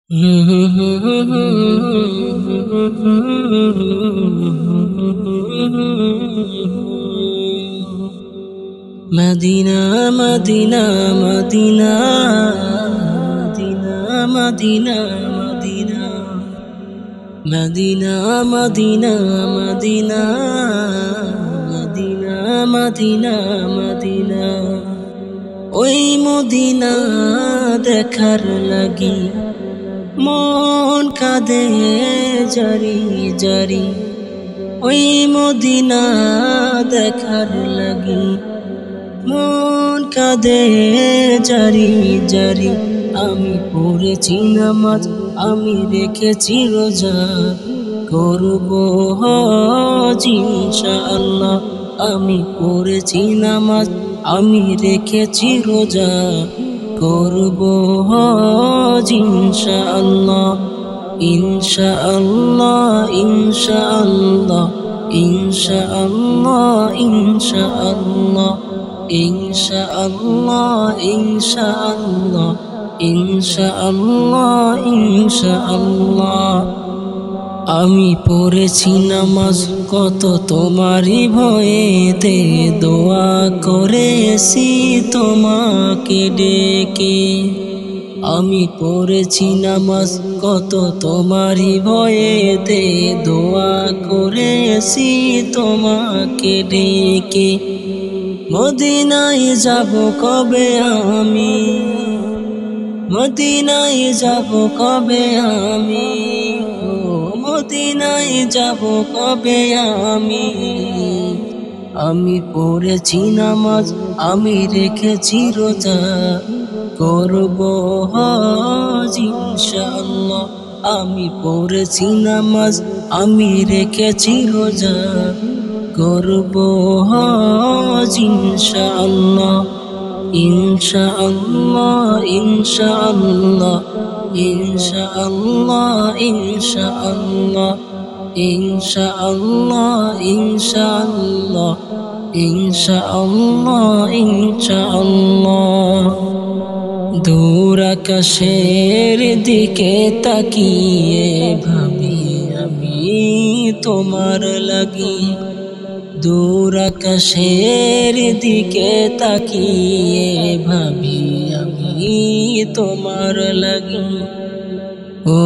Medina Medina Medina Medina Medina Medina Medina Medina Medina Medina Medina ওই Medina দেখার লাগি মন কাঁদে জারি জারি। ওই মদিনা দেখার লাগি মন কাঁদে জারি জারি। আমি পড়েছি নামাজ, আমি রেখেছি রোজা, করব হজ ইনশাআল্লাহ। আমি পড়েছি নামাজ, আমি রেখেছি রোজা, করব হজ ইনশাআল্লাহ। ইনশাআল্লাহ ইনশাআল্লাহ ইনশাআল্লাহ ইনশাআল্লাহ ইনশাআল্লাহ ইনশাআল্লাহ ইনশাআল্লাহ ইনশাআল্লাহ। আমি পড়েছি নামাজ কত তোমারই ভয়েতে, দোয়া করেছি তোমাকে ডেকে। আমি পড়েছি নামাজ কত তোমারই ভয়েতে, দোয়া করেছি তোমাকে ডেকে। মদিনায় যাব কবে আমি, মদিনায় যাব কবে আমি, ও মদিনায় যাব কবে আমি। আমি পড়েছি নামাজ, আমি রেখেছি রোজা, করব হজ ইনশাআল্লাহ। আমি পড়েছি নামাজ, আমি রেখেছি রোজা, করব হজ ইনশাআল্লাহ। ইনশাআল্লাহ ইনশাআল্লাহ ইনশাআল্লাহ ইনশাআল্লাহ ইনশাআল্লাহ ইনশাআল্লাহ ইনশাআল্লাহ ইনশাআল্লাহ। দূর আকাশের দিকে তাকিয়ে ভাবি আমি তোমার লাগি, দূর আকাশের দিকে তাকিয়ে ভাবি আমি তোমার লাগি। ও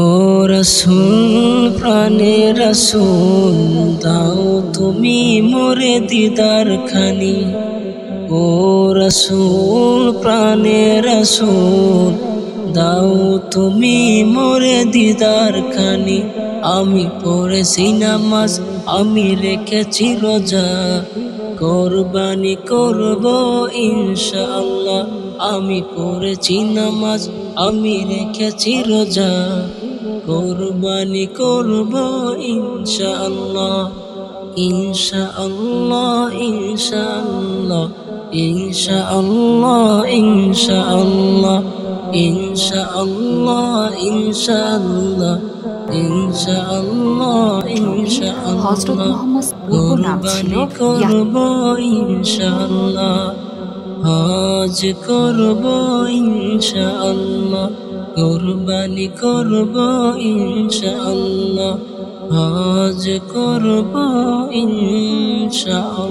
রাসূল প্রাণে রাসূল, দাও তুমি মোরে দিদার খানি। ও রাসূল প্রাণে রাসূল, দাও তুমি মোরে দিদার খানি। আমি পড়েছি নামাজ, আমি রেখেছি রোজা, কোরবানি করব ইনশাআল্লাহ। আমি পড়েছি নামাজ, আমি রেখেছি রোজা, কোরবানি করব ইনশাআল্লাহ। ইনশাআল্লাহ ইনশাআল্লাহ ইনশাআল্লাহ ইনশাআল্লাহ ইনশাআল্লাহ ইনশাআল্লাহ ইনশাআল্লাহ ইনশাআল্লাহ। হযরত মুহাম্মদ পূর্ণ নাম ছিল করব ইনশাআল্লাহ, হজ করব ইনশাআল্লাহ, কুরবানি করব ইনশাআল্লাহ, হজ করব ইনশাআল্লাহ।